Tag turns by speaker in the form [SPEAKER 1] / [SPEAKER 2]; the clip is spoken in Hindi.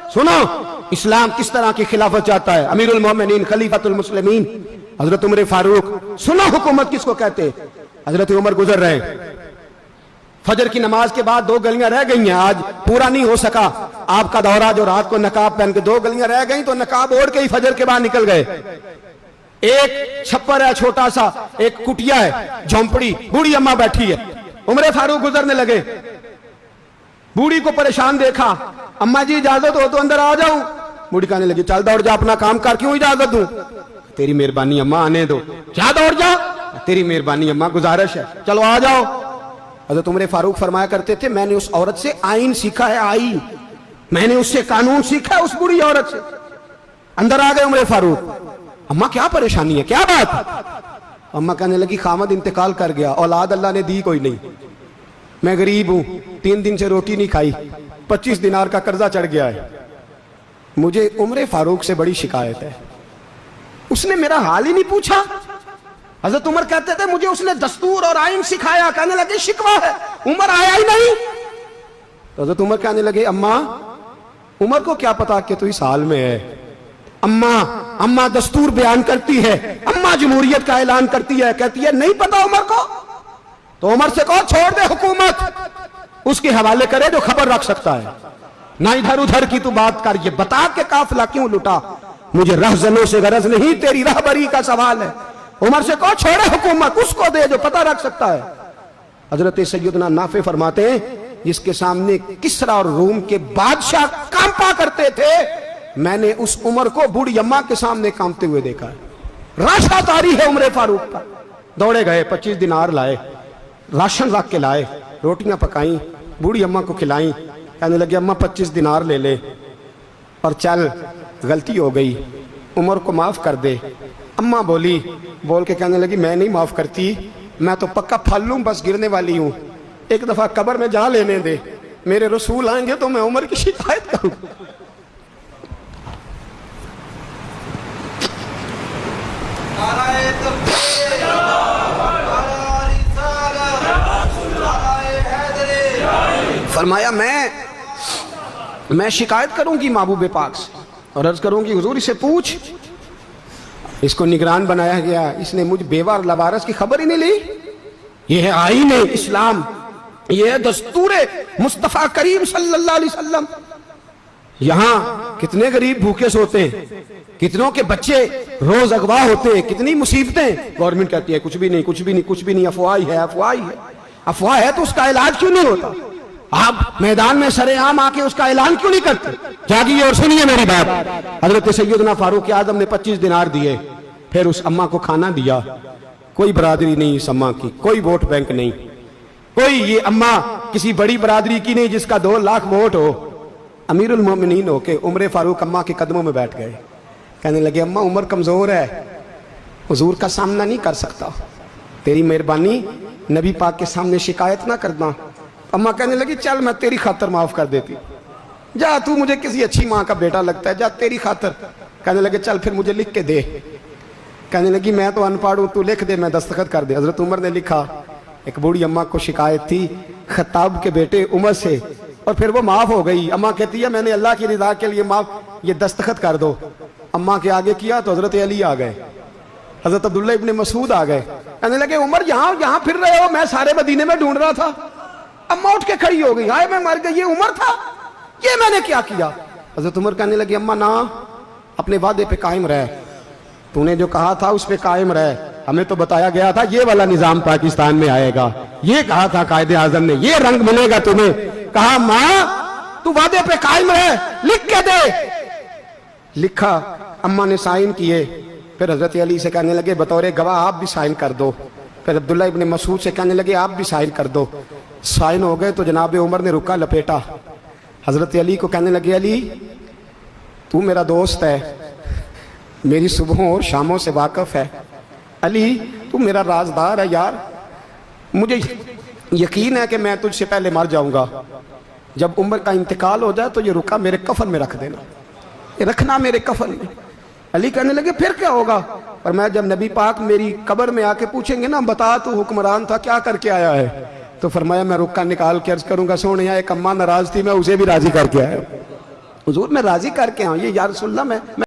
[SPEAKER 1] सुनो इस्लाम किस तरह की खिलाफत चाहता है। अमीरुल मोमिनीन खलीफतुल मुस्लिमीन हजरत उमर फारूक। सुनो हुकूमत किसको कहते हैं। हजरत उमर गुजर रहे, फजर की नमाज के बाद 2 गलियां रह गई हैं, आज पूरा नहीं हो सका आपका दौरा, जो रात को नकाब पहन के 2 गलियां रह गई तो नकाब ओढ़ के ही फजर के बाद निकल गए। एक छप्पर है छोटा सा, एक कुटिया है, झोंपड़ी, बूढ़ी अम्मा बैठी है। उमर फारूक गुजरने लगे, बूढ़ी को परेशान देखा, अम्मा जी इजाजत हो तो अंदर आ जाऊं। बूढ़ी कहने लगी चल दौड़ जा, अपना काम कर, क्यों इजाजत दूं। तेरी मेहरबानी अम्मा, आने दो। क्या दौड़ जा, तेरी मेहरबानी अम्मा, गुजारिश है, चलो आ जाओ। हज़रत उमर फारूक फरमाया करते थे मैंने उस औरत से आईन सीखा है, आईन, मैंने उससे कानून सीखा है, उस बुरी औरत से। अंदर आ गए उमर फारूक, अम्मा क्या परेशानी है, क्या बात। अम्मा कहने लगी खामद इंतकाल कर गया, औलाद अल्लाह ने दी कोई नहीं, मैं गरीब हूं, 3 दिन से रोटी नहीं खाई, 25 दिनार का कर्जा चढ़ गया है, मुझे उमर फारूक से बड़ी शिकायत है। उसने मेरा हाल ही नहीं पूछा। हजरत उमर कहते थे मुझे उसने दस्तूर और आइन सिखाया। कहने लगे शिकवा है, उमर आया ही नहीं। तो हजरत उमर कहने लगे अम्मा, उमर को क्या पता कि तू इस हाल में है। अम्मा दस्तूर बयान करती है, अम्मा जमहूरियत का ऐलान करती है, कहती है नहीं पता उमर को। तो उमर से कहो छोड़ दे हुकूमत, उसके हवाले करे जो खबर रख सकता है, ना इधर उधर की तू बात कर। ये बता के काफिला क्यों लुटा, मुझे रहजनों से गरज नहीं, तेरी रहबरी का सवाल है। उमर से कहो छोड़े हुकूमत, उसको दे जो पता रख सकता है। हजरत सैयदना नाफे फरमाते हैं जिसके सामने किसरा और रूम के बादशाह कांपा करते थे, मैंने उस उमर को बूढ़ी अम्मा के सामने कांपते हुए देखा है। राशा तारी है उमर फारूक का। दौड़े गए, 25 दिनार लाए, राशन रख के लाए, रोटियां पकाई, बूढ़ी अम्मा को खिलाई। कहने लगे अम्मा 25 दिनार ले ले और चल, गलती हो गई, उमर को माफ कर दे। अम्मा बोल के कहने लगी मैं नहीं माफ करती, मैं तो पक्का फल लूं, बस गिरने वाली हूं, एक दफा कब्र में जा लेने दे, मेरे रसूल आएंगे तो मैं उमर की शिकायत करूं। फरमाया मैं शिकायत करूंगी महबूब पाक से और अर्ज करूंगी हुजूर इसे पूछ, इसको निगरान बनाया गया, इसने मुझ बेवा और लवारस की खबर ही नहीं ली। यह है आईन इस्लाम, यह है दस्तूर मुस्तफा करीम सल्लल्लाहु अलैहि वसल्लम। यहां कितने गरीब भूखे सोते हैं, कितनों के बच्चे रोज अगवा होते हैं, कितनी मुसीबतें। गवर्नमेंट कहती है कुछ भी नहीं, कुछ भी नहीं, कुछ भी नहीं, अफवाह ही है, अफवाह ही है। अफवाह है तो उसका इलाज क्यों नहीं होता। आप मैदान में सरेआम आके उसका ऐलान क्यों नहीं करते। जागिए और सुनिए मेरी बात। हजरत सैयदना फारूक आजम ने 25 दिनार दिए, फिर उस अम्मा को खाना दिया। कोई बरादरी नहीं इस अम्मा की, कोई वोट बैंक नहीं, कोई ये अम्मा किसी बड़ी बरादरी की नहीं जिसका 2 लाख वोट हो। अमीरुल मोमिनीन होके उमर फारूक अम्मा के कदमों में बैठ गए। कहने लगे अम्मा उमर कमजोर है, हुजूर का सामना नहीं कर सकता, तेरी मेहरबानी नबी पाक के सामने शिकायत ना करना। अम्मा कहने लगी चल मैं तेरी खातर माफ कर देती, जा तू मुझे किसी अच्छी माँ का बेटा लगता है, जा तेरी खातर। कहने लगे चल फिर मुझे लिख के दे। कहने लगी मैं तो अनपढ़ हूं, तू लिख दे, मैं दस्तखत कर दे। हजरत उमर ने लिखा। एक बूढ़ी अम्मा को शिकायत थी खत्ताब के बेटे उमर से, और फिर वो माफ हो गई। अम्मा कहती है मैंने अल्लाह की रिदा के लिए माफ, ये दस्तखत कर दो। अम्मा के आगे किया तो हजरत अली आ गए, हजरत अब्दुल्ला इब्ने मसूद आ गए। कहने लगे उमर यहाँ फिर रहे हो, मैं सारे मदीने में ढूंढ रहा था। अम्मा उठ के खड़ी हो गई, हाय मैं मर गई, ये उमर था, ये मैंने क्या किया। हजरत उमर कहने लगे अम्मा ना, अपने वादे पे कायम रह, तूने जो कहा था उस पे कायम रह। हमें तो बताया गया था ये वाला निजाम पाकिस्तान में आएगा, ये कहा था कायदे आजम ने, ये रंग मिलेगा तुम्हें। कहा माँ तू वादे पे कायम रह, लिख के दे। लिखा, अम्मा ने साइन किए। फिर हजरत अली से कहने लगे बतौर गवाह आप भी साइन कर दो। फिर अब्दुल्ला इब्ने मसूद से कहने लगे आप भी साइन कर दो। साइन हो गए तो जनाब उमर ने रुका लपेटा। हजरत अली को कहने लगे अली तू मेरा दोस्त है, मेरी सुबहों और शामों से वाकिफ है, अली तू मेरा राजदार है यार, मुझे यकीन है कि मैं तुझसे पहले मर जाऊंगा, जब उमर का इंतकाल हो जाए तो ये रुका मेरे कफन में रख देना, ये रखना मेरे कफन में। अली कहने लगे फिर क्या होगा। पर मैं जब नबी पाक मेरी कब्र में आके पूछेंगे ना बता तू हुक्मरान था क्या करके आया है, तो फरमाया मैं रुक्का निकाल के अर्ज करूंगा सोने एक अम्मा नाराज थी मैं उसे भी राजी करके आया। हुजूर मैं राजी करके आऊँ, ये या रसूलल्लाह मैं